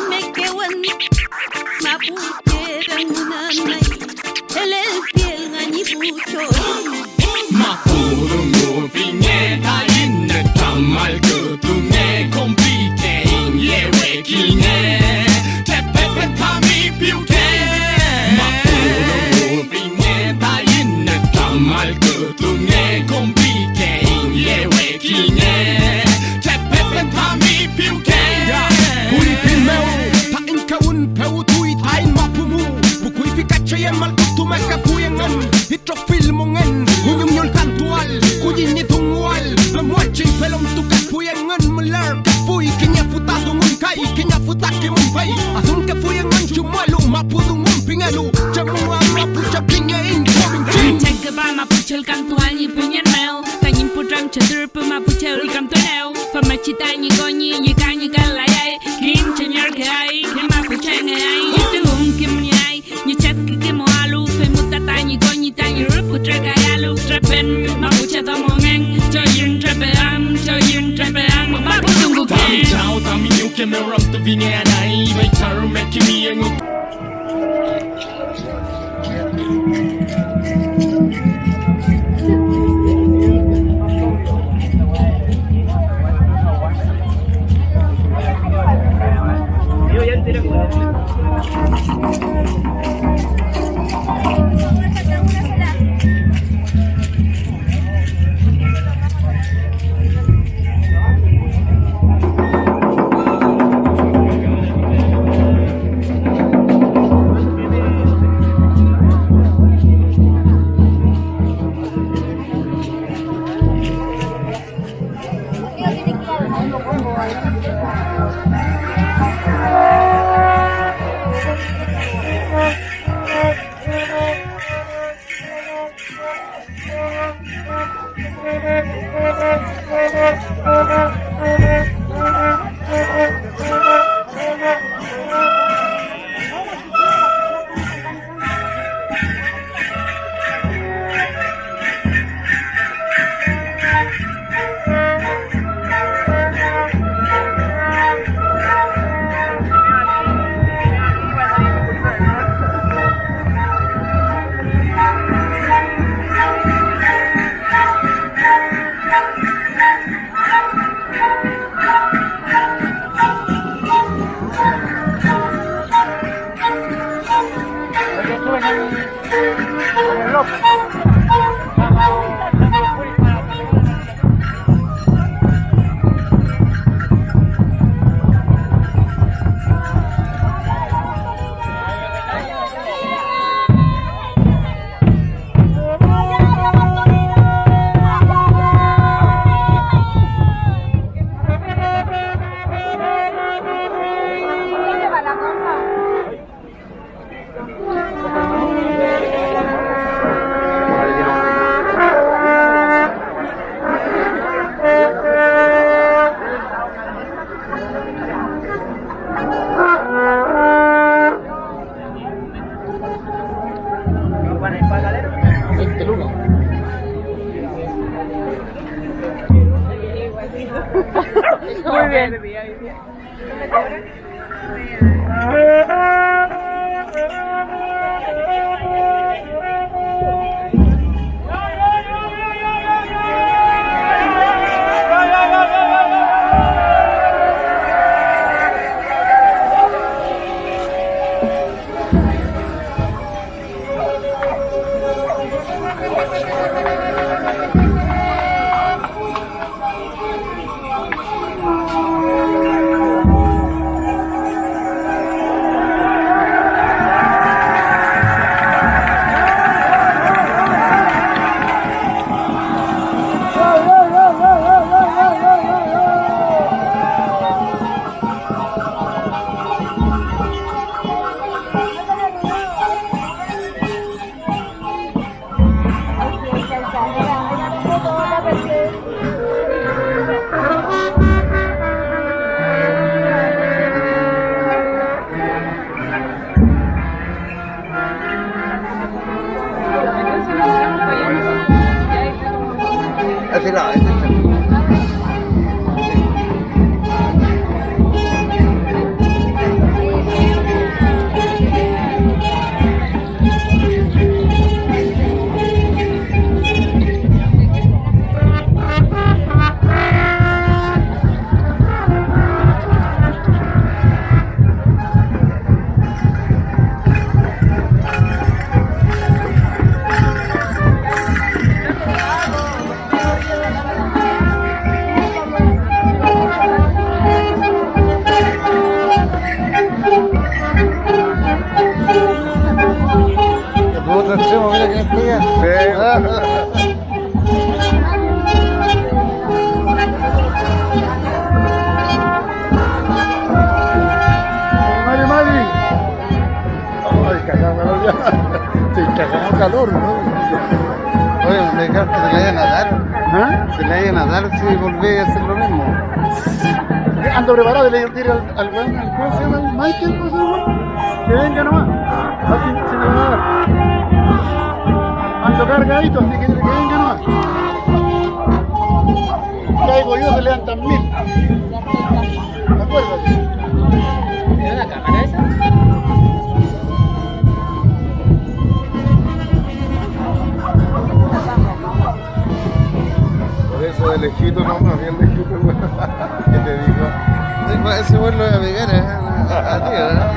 me quedo en Mapuche, el fiel añipucho. Mapurungu pinge tayin tamal kutunge kompite yewe kinge tepepe tami piuke. Mapurungu pinge tayin tamal kutunge kompite yewe kinge tepepe tami piuke. Kulipin meu ta inkawun peu tui tain mapumu bukui pikache mal kutu makapuyangan hitro filmongan unyum yol kantual kuyin ni tungwal lamwachi pelom tu kapuyangan melar kapui kinya futa tungun kai kinya futa kimun pai asun kapuyangan chumalu mapudungun pingalu chamua mapucha pinga incoming ching take ba mapuche kantual ni pinyen mel kanyin putram chadur pa mapuche kantual famachita ni goni ni kanyi galai kin chenyer kai kin mapuche ngai yitum kim nyai ni chat kim alu fe mutata ni goni tani rupu trega alu trapen mapuche to mongen choyin trapean mapudungu Tami chao tami nyuke me ram to vinge anai bai taru me kimi engu. muy bien. Ese là calor, ¿no? Oye, me dijeron que se le iba a nadar. ¿Ah? Se le iba a nadar si volví a hacer lo mismo. Ando preparado, le digo al weón, ¿cómo se llama? Michael, ¿cómo se llama? Que venga nomás. Así se me va a dar. Ando cargadito, así que venga nomás. Caigo yo, se levantan 1000. Acuérdate. ¿Tiene la cámara esa? Por eso de lejito nomás, bien lejito, güey. ¿Qué te digo? Ese güey lo voy a pegar, a ti, ¿verdad?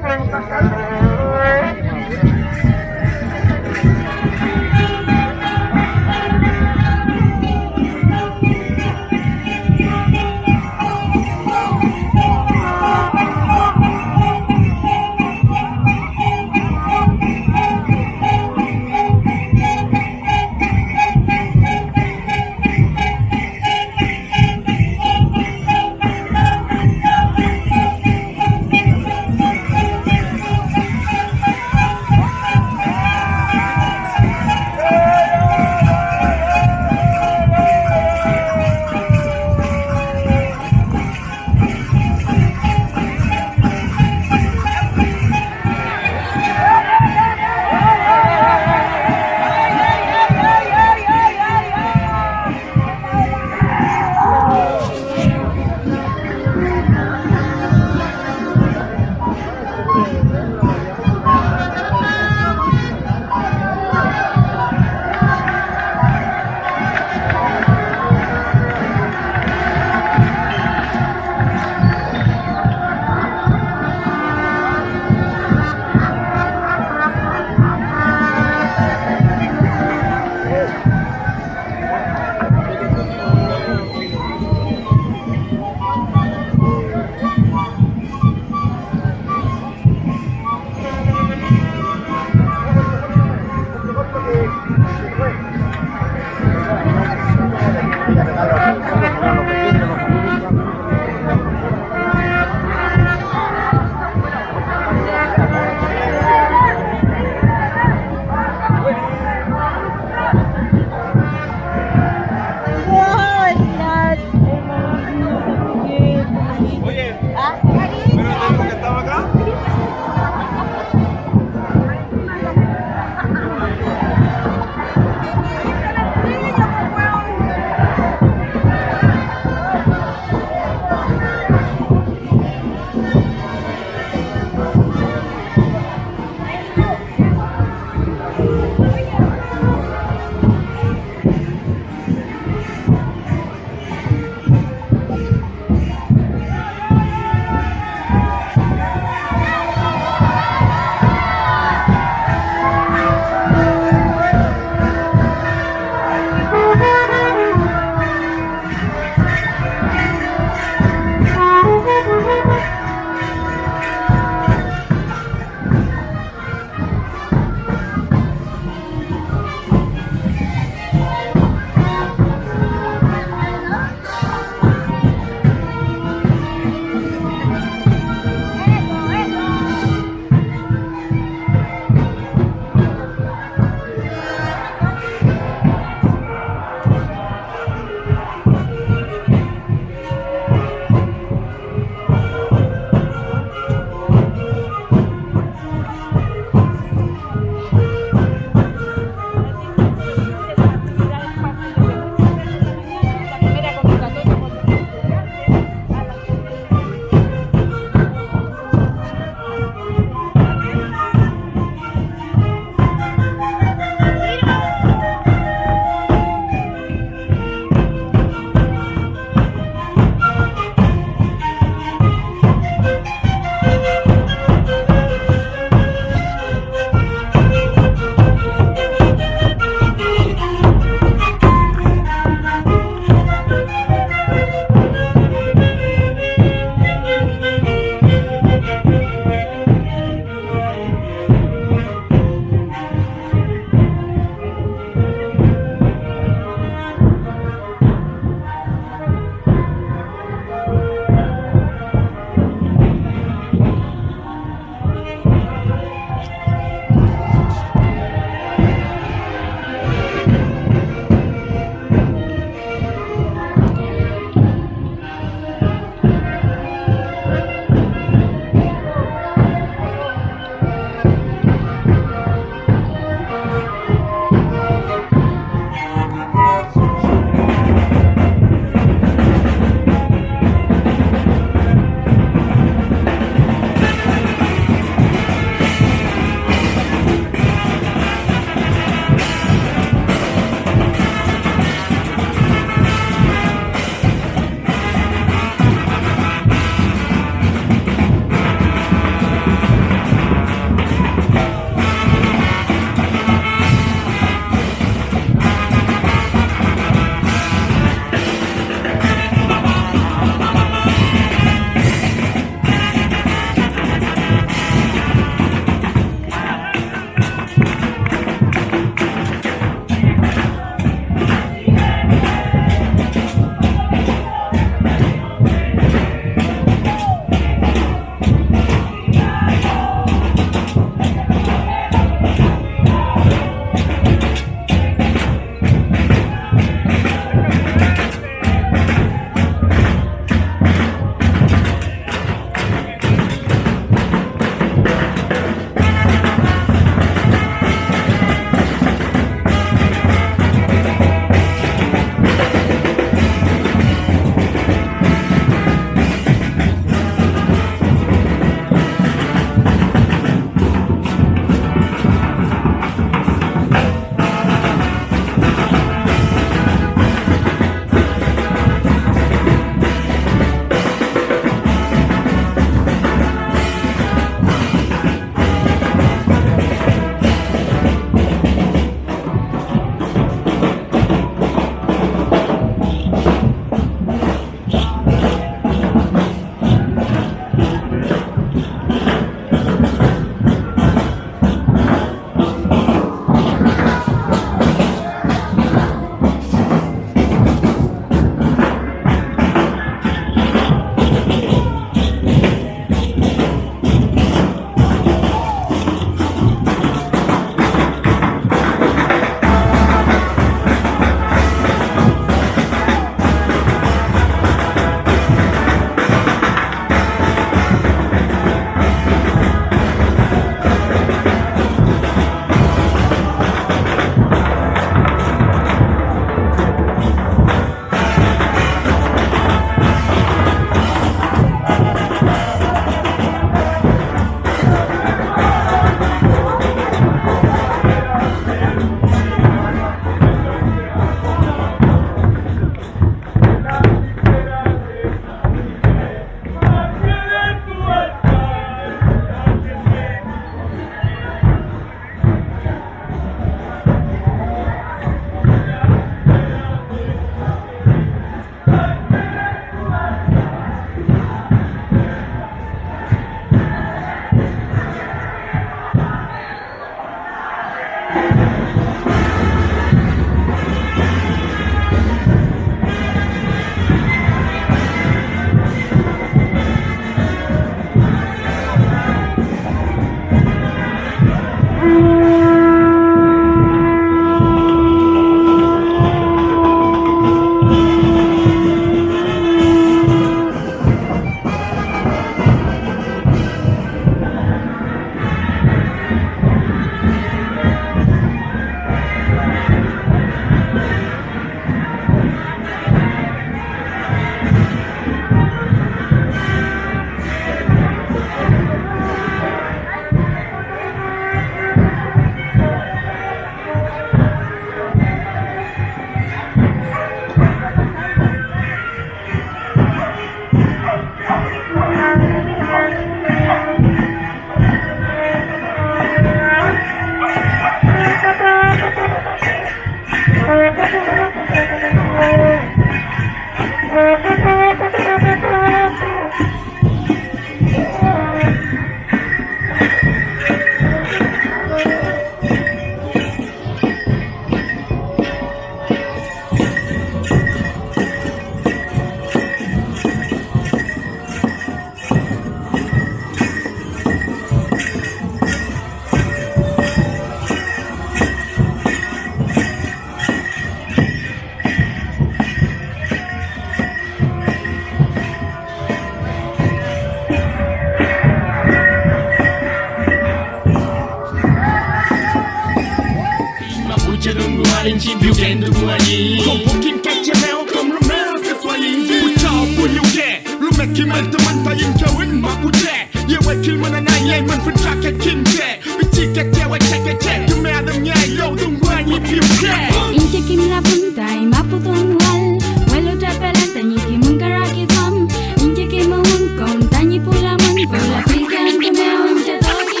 Ci più che ndu guani Con pochi mkacce meo Kom rumero ke swali Pucha pulyu ke Rumeki man teman tayin kawin Mapuche Ye wakil mana na ye man fitra ke kim ke Bichi ke te wa che Kume adam nye yo dung guani piu ke Inche kim la punta y mapudong wal Welo tapera tanyi kim ungaraki thom Inche kim un kom tanyi pula man Pula pilkan kumeo inche doki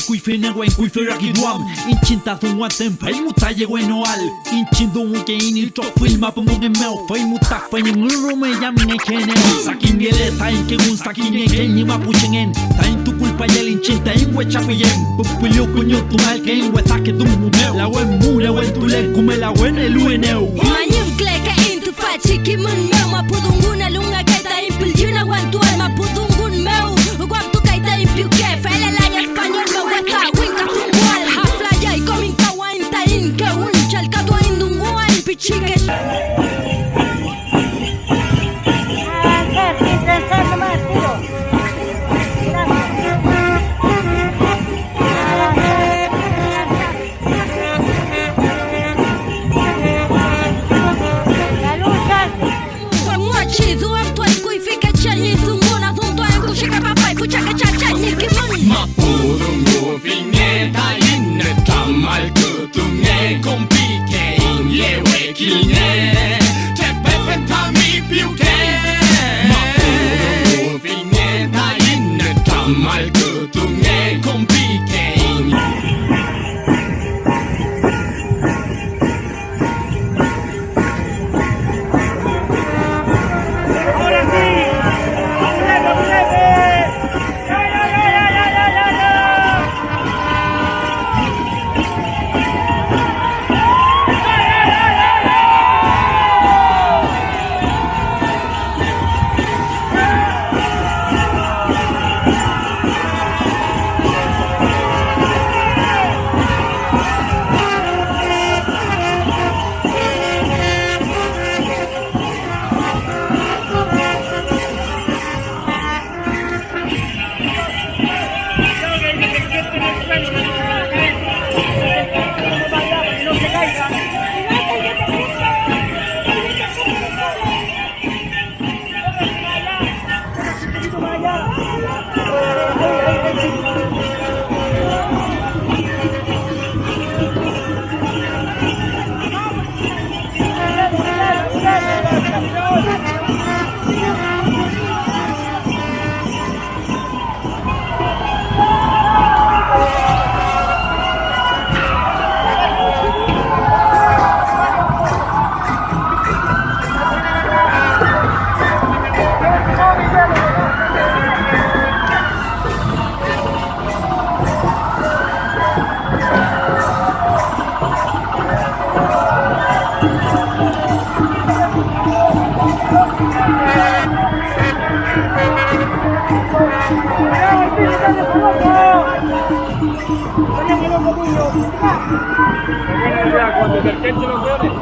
Kui fene wen kui fera ki duam Inchinta thun tem fai muta ye wen oal Inchindu un ke ini to filma po mo meu fai muta fai nguru me yam ne kene Sakin gele tain ke un sakin ne ke ni Mapuche ngen Tain tu culpa yel inchinta in we chapien Populio kunyo tu mal ke in we take dum mu meu La wen mu la wen tu le kume la wen elu eneu Manyum kleka in tu fachi ki mun meu Mapudunguna lunga kaita impil juna wantu al mapudungun meu Guam tu kaita impil ke fela la español me hueca winka tungual Hafla ya y comin kawain tain ke un chalkato indungual pichique Con detergente los hueones.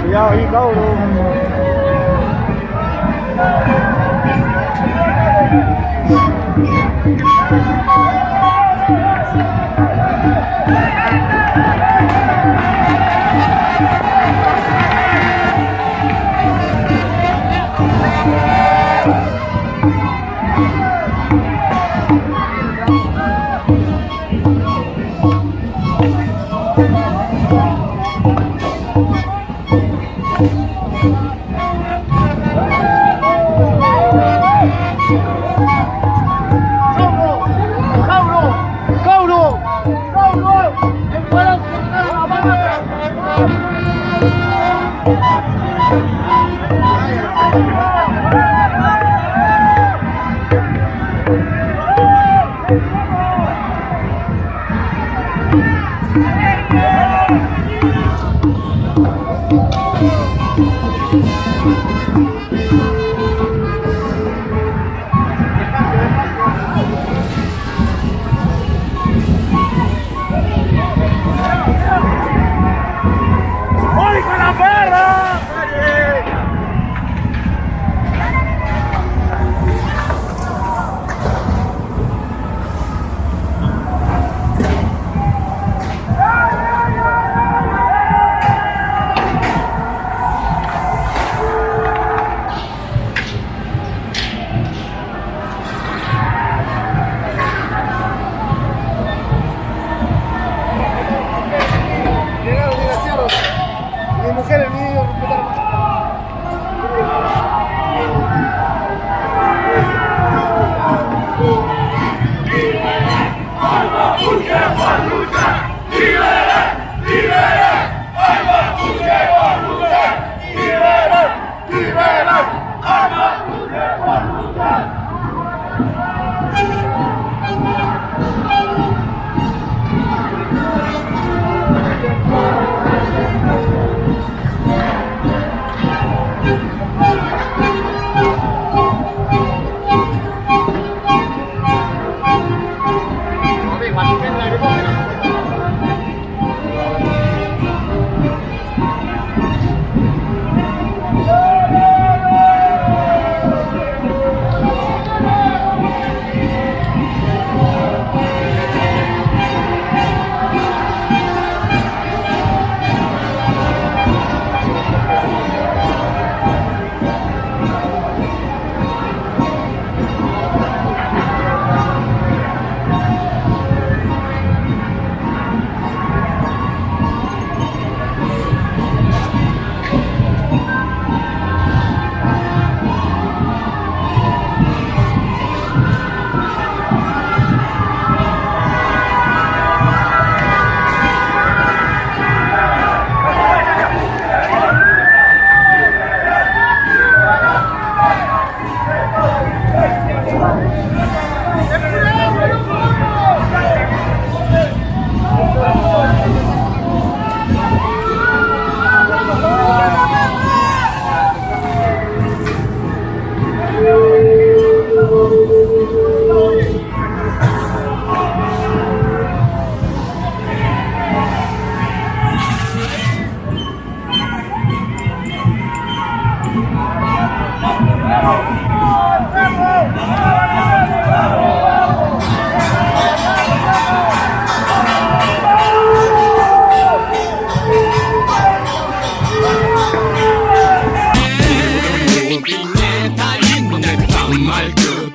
Cuidado ahí, cabrón.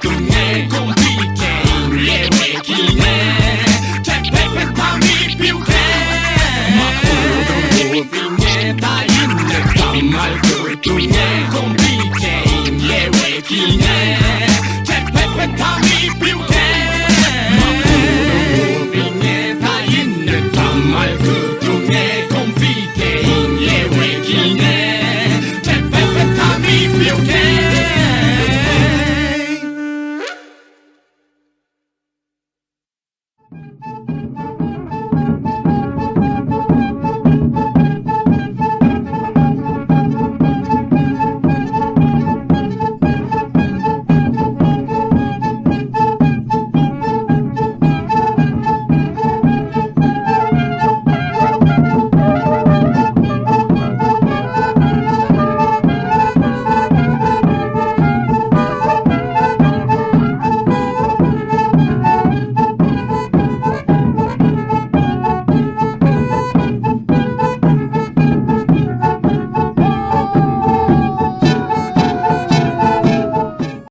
중에 공비케인 예외기네 재패패 탐이 뷰게 마포동 무빙에 다 있는 단말 그 중에 공비케인 예외기네